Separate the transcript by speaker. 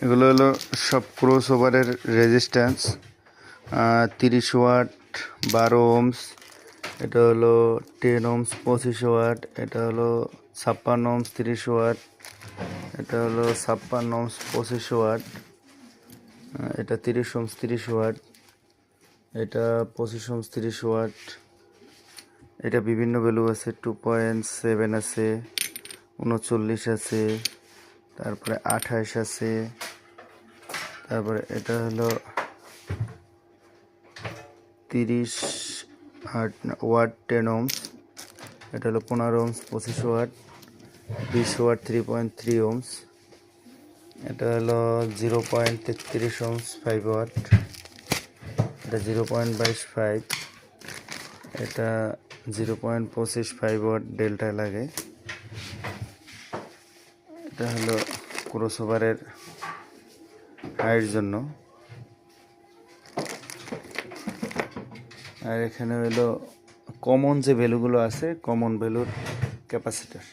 Speaker 1: এগুলো হলো সব ক্রস ওভারের রেজিস্ট্যান্স। 30 watt, 12 Ohm's. এটা হলো 10 ওহমস, 25 ওয়াট। এটা হলো 56 ওহমস, 30 ওয়াট। এটা হলো 56 ওহমস, 25 ওয়াট। এটা 30 ওহমস, 30 ওয়াট। এটা 25 ওহমস, 30 ওয়াট। এটা বিভিন্ন ভ্যালু আছে, 2.7 আছে, 39 আছে, তারপরে 28 আছে। তারপরে এটা হলো 30 ওয়াট, 10 ওহমস। এটা হলো 15 ওহমস, 25 ওয়াট। 20 watt, 3.3 Ohm's. এটা হলো 0.33 ওহমস, 5 ওয়াট। এটা 0.25। এটা 0.25, 5 ওয়াট ডেল্টা লাগে। এটা হলো ক্রস ওভারের হাইয়ের জন্য। আর এখানে হলো কমন যে ভ্যালুগুলো আছে, কমন ভ্যালুর ক্যাপাসিটর।